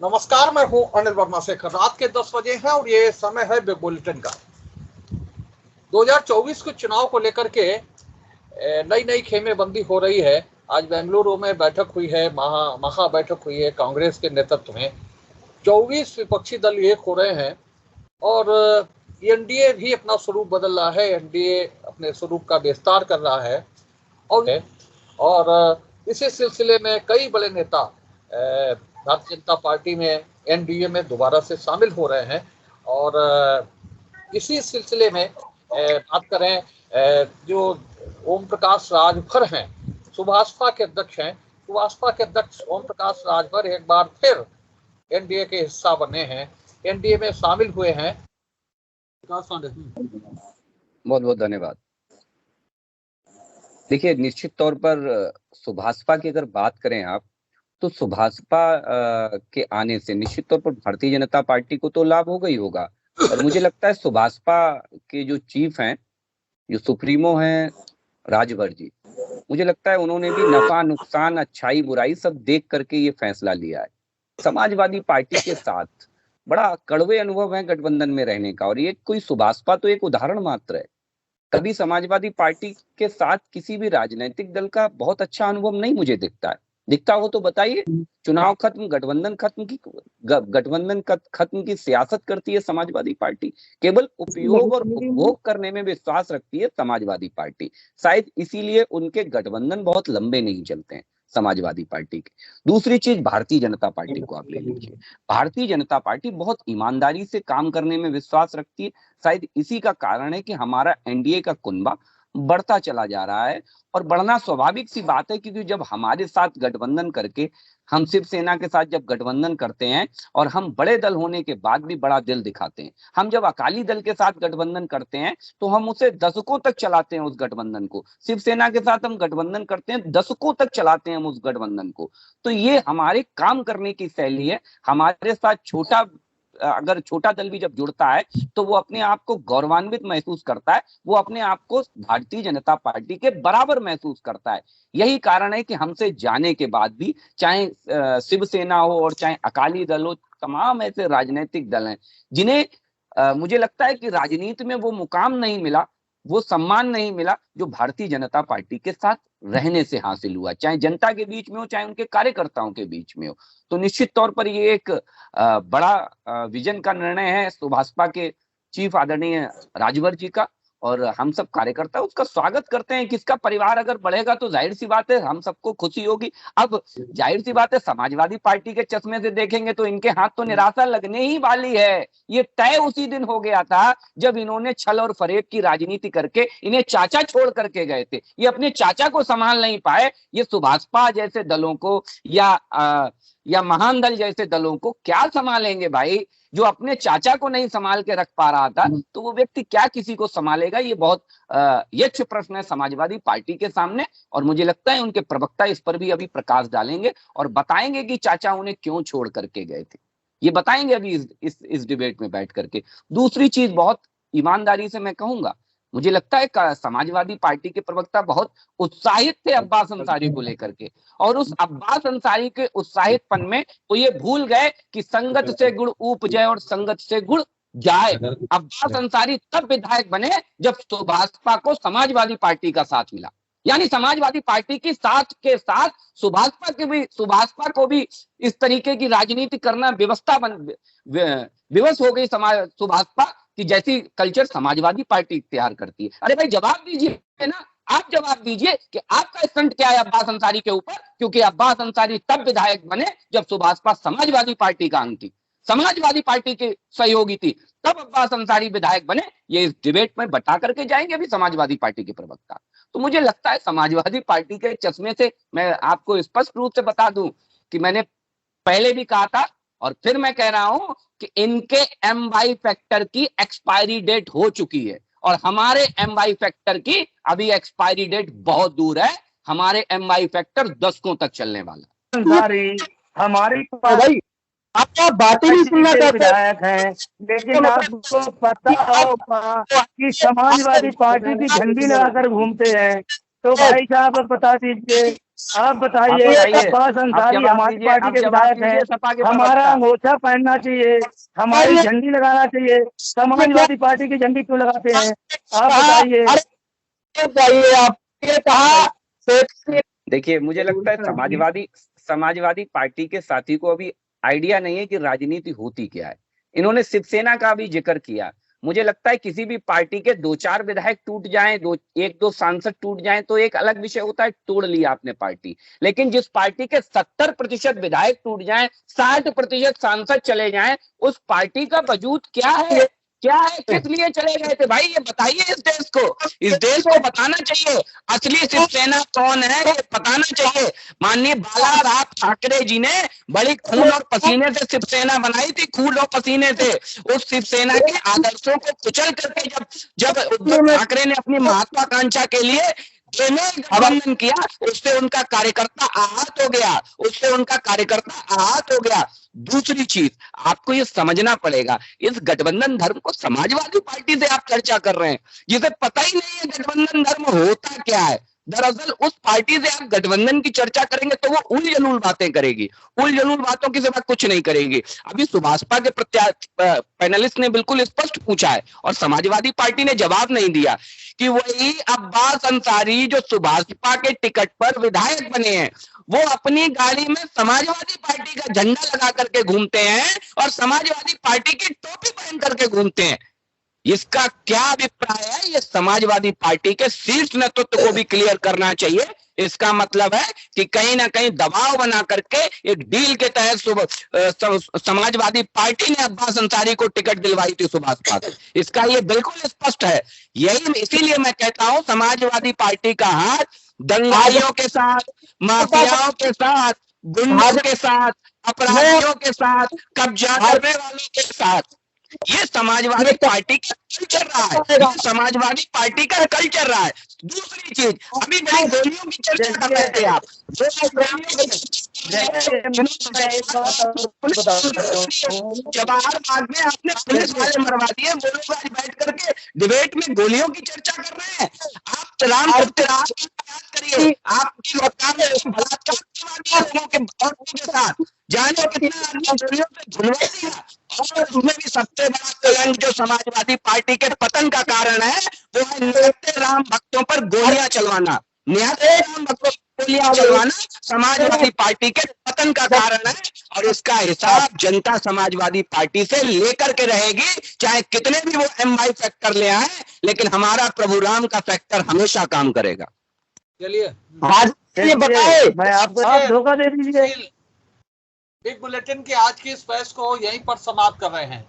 नमस्कार, मैं हूं अनिल वर्मा शेखर। रात के 10 बजे हैं और ये समय है बिग बुलेटिन का। 2024 के चुनाव को लेकर के नई नई खेमेबंदी हो रही है। आज बेंगलुरु में बैठक हुई है, महा बैठक हुई है कांग्रेस के नेतृत्व में। 24 विपक्षी दल एक हो रहे हैं और एनडीए भी अपना स्वरूप बदल रहा है। एनडीए अपने स्वरूप का विस्तार कर रहा है और इसी सिलसिले में कई बड़े नेता भारतीय जनता पार्टी में एनडीए में दोबारा से शामिल हो रहे हैं। और इसी सिलसिले में बात करें, जो ओम प्रकाश राजभर हैं, सुभाषपा के अध्यक्ष हैं, सुभाषपा के अध्यक्ष ओम प्रकाश राजभर एक बार फिर एनडीए के हिस्सा बने हैं, एनडीए में शामिल हुए हैं। बहुत बहुत धन्यवाद। देखिए, निश्चित तौर पर सुभाषपा की अगर बात करें आप, तो सुभाषपा के आने से निश्चित तौर पर भारतीय जनता पार्टी को तो लाभ होगा ही होगा। और मुझे लगता है सुभाषपा के जो चीफ हैं, जो सुप्रीमो हैं राजभर जी, मुझे लगता है उन्होंने भी नफा नुकसान, अच्छाई बुराई सब देख करके ये फैसला लिया है। समाजवादी पार्टी के साथ बड़ा कड़वे अनुभव है गठबंधन में रहने का, और ये कोई सुभाषपा तो एक उदाहरण मात्र है। कभी समाजवादी पार्टी के साथ किसी भी राजनीतिक दल का बहुत अच्छा अनुभव नहीं मुझे दिखता है। दिखता हो तो बताइए। चुनाव खत्म, गठबंधन खत्म की सियासत करती है समाजवादी पार्टी। केवल उपयोग और उपभोग करने में विश्वास रखती है समाजवादी पार्टी। शायद इसीलिए उनके गठबंधन बहुत लंबे नहीं चलते हैं समाजवादी पार्टी के। दूसरी चीज, भारतीय जनता पार्टी को आप ले लीजिए। भारतीय जनता पार्टी बहुत ईमानदारी से काम करने में विश्वास रखती है। शायद इसी का कारण है कि हमारा एनडीए का कुनबा बढ़ता चला जा रहा है, और बढ़ना स्वाभाविक सी बात है, क्योंकि जब हमारे साथ गठबंधन करके, हम शिवसेना के साथ जब गठबंधन करते हैं और हम बड़े दल होने के बाद भी बड़ा दिल दिखाते हैं, हम जब अकाली दल के साथ गठबंधन करते हैं तो हम उसे दशकों तक चलाते हैं उस गठबंधन को। शिवसेना के साथ हम गठबंधन करते हैं, दशकों तक चलाते हैं हम उस गठबंधन को। तो ये हमारे काम करने की शैली है। हमारे साथ अगर छोटा दल भी जब जुड़ता है तो वो अपने आप को गौरवान्वित महसूस करता है, वो अपने आप को भारतीय जनता पार्टी के बराबर महसूस करता है। यही कारण है कि हमसे जाने के बाद भी, चाहे शिवसेना हो और चाहे अकाली दल हो, तमाम ऐसे राजनीतिक दल हैं जिन्हें मुझे लगता है कि राजनीति में वो मुकाम नहीं मिला, वो सम्मान नहीं मिला जो भारतीय जनता पार्टी के साथ रहने से हासिल हुआ, चाहे जनता के बीच में हो, चाहे उनके कार्यकर्ताओं के बीच में हो। तो निश्चित तौर पर ये एक बड़ा विजन का निर्णय है सुभाषपा के चीफ आदरणीय राजभर जी का, और हम सब कार्यकर्ता उसका स्वागत करते हैं। किसका परिवार अगर बढ़ेगा तो जाहिर सी बात है हम सबको खुशी होगी। अब जाहिर सी बात है, समाजवादी पार्टी के चश्मे से देखेंगे तो इनके हाथ तो निराशा लगने ही वाली है। ये तय उसी दिन हो गया था जब इन्होंने छल और फरेब की राजनीति करके इन्हें चाचा छोड़ करके गए थे। ये अपने चाचा को संभाल नहीं पाए। ये सुभाषपा जैसे दलों को या महान दल जैसे दलों को क्या संभालेंगे भाई? जो अपने चाचा को नहीं संभाल के रख पा रहा था, तो वो व्यक्ति क्या किसी को संभालेगा? ये बहुत यक्ष प्रश्न है समाजवादी पार्टी के सामने, और मुझे लगता है उनके प्रवक्ता इस पर भी अभी प्रकाश डालेंगे और बताएंगे कि चाचा उन्हें क्यों छोड़ करके गए थे। ये बताएंगे अभी इस डिबेट में बैठ करके। दूसरी चीज, बहुत ईमानदारी से मैं कहूंगा, मुझे लगता है समाजवादी पार्टी के प्रवक्ता बहुत उत्साहित थे अब्बास अंसारी को लेकर के, और उस अब्बास अंसारी के उत्साहितपन में वो ये भूल गए कि संगत से गुड़ उपजे और संगत से गुड़ जाए। अब्बास अंसारी तब विधायक बने जब सुभाषपा को समाजवादी पार्टी का साथ मिला, यानी समाजवादी पार्टी की साथ के साथ सुभाषपा को भी इस तरीके की राजनीति करना विवश हो गई सुभाषपा कि जैसी कल्चर समाजवादी पार्टी इख्तियार करती है। अरे भाई जवाब दीजिए ना, आप जवाब दीजिए कि आपका स्टंट क्या है अब्बास अंसारी के ऊपर, क्योंकि अब्बास अंसारी तब विधायक बने जब सुभाषपा समाजवादी पार्टी का अंग थी, समाजवादी पार्टी की सहयोगी थी, तब अब्बास अंसारी विधायक बने। ये इस डिबेट में बता करके जाएंगे अभी समाजवादी पार्टी के प्रवक्ता। तो मुझे लगता है समाजवादी पार्टी के चश्मे से मैं आपको स्पष्ट रूप से बता दूं कि मैंने पहले भी कहा था और फिर मैं कह रहा हूं कि इनके MY फैक्टर की एक्सपायरी डेट हो चुकी है, और हमारे MY फैक्टर की अभी एक्सपायरी डेट बहुत दूर है। हमारे MY फैक्टर दशकों तक चलने वाला है। हमारे भाई आप बातें नहीं सुनना चाहते विधायक हैं, लेकिन आपको पता होगा कि समाजवादी पार्टी की झंडी लगाकर घूमते हैं। तो भाई साहब बता दीजिए आप बताइए, अब्बास अंसारी हमारी पार्टी के विधायक हैं, हमारा अंगूठा पहनना चाहिए, हमारी झंडी लगाना चाहिए, समाजवादी पार्टी की झंडी क्यों लगाते हैं? आप बताइए। आप ये कहा। देखिए, मुझे लगता है समाजवादी पार्टी के साथी को अभी आइडिया नहीं है कि राजनीति होती क्या है। इन्होंने शिवसेना का भी जिक्र किया। मुझे लगता है किसी भी पार्टी के 2-4 विधायक टूट जाएं, 1-2 सांसद टूट जाएं तो एक अलग विषय होता है, तोड़ लिया आपने पार्टी। लेकिन जिस पार्टी के 70% विधायक टूट जाएं, 60% सांसद चले जाएं, उस पार्टी का वजूद क्या है? किस लिए चले गए थे भाई? ये बताइए इस देश को बताना चाहिए असली शिवसेना कौन है, ये बताना चाहिए। माननीय बाला साहब ठाकरे जी ने बड़ी खून और पसीने से शिवसेना बनाई थी, खून और पसीने से। उस शिवसेना के आदर्शों को कुचल करके जब उद्धव ठाकरे ने अपनी महत्वाकांक्षा के लिए गठबंधन किया, उससे उनका कार्यकर्ता आहत हो गया। दूसरी चीज, आपको ये समझना पड़ेगा, इस गठबंधन धर्म को समाजवादी पार्टी से आप चर्चा कर रहे हैं, जिसे पता ही नहीं है गठबंधन धर्म होता क्या है। दरअसल उस पार्टी से आप गठबंधन की चर्चा करेंगे तो वो उल-जलूल बातें करेगी, उल-जलूल बातों की सिवा कुछ नहीं करेगी। अभी सुभाषपा के पैनलिस्ट ने बिल्कुल स्पष्ट पूछा है और समाजवादी पार्टी ने जवाब नहीं दिया कि वही अब्बास अंसारी जो सुभाषपा के टिकट पर विधायक बने हैं, वो अपनी गाड़ी में समाजवादी पार्टी का झंडा लगा करके घूमते हैं और समाजवादी पार्टी की टोपी पहन करके घूमते हैं। इसका क्या अभिप्राय है, ये समाजवादी पार्टी के शीर्ष नेतृत्व को भी क्लियर करना चाहिए। इसका मतलब है कि कहीं ना कहीं दबाव बना करके एक डील के तहत समाजवादी पार्टी ने अब्बास अंसारी को टिकट दिलवाई थी सुभाषपा से। इसका ये बिल्कुल स्पष्ट है। इसीलिए मैं कहता हूं समाजवादी पार्टी का हाथ दंगाइयों के साथ, माफियाओं के साथ, गुंडों के साथ, अपराधियों के साथ, कब्जा करने वालों के साथ, ये समाजवादी पार्टी का कल चल रहा है, ये समाजवादी पार्टी का कल चल रहा है। दूसरी चीज, अभी बड़ी गोलियों की चर्चा कर रहे थे आप, जवाहर बाग में आपने पुलिस वाले मरवा दिए, वो लोग आज बैठ करके डिबेट में गोलियों की चर्चा कर रहे हैं। आप राम करिए, आपकी सरकार ने बलात्कार लोगों के साथ जाने कितना आदमी गोलियों से झुलवा दिया। और उसमें भी सबसे बड़ा कलंक जो समाजवादी पार्टी के पतन का कारण है, वो है निहत्थे राम भक्तों पर गोलियां चलवाना। निहत्थे राम भक्तों पर गोलियां चलवाना समाजवादी पार्टी के पतन का कारण है और इसका हिसाब जनता समाजवादी पार्टी से लेकर के रहेगी, चाहे कितने भी वो MY फैक्टर ले आए, लेकिन हमारा प्रभु राम का फैक्टर हमेशा काम करेगा। चलिए आज ये बताए, मैं आपको धोखा दे दीजिए। बिग बुलेटिन की आज की इस बहस को यहीं पर समाप्त कर रहे हैं।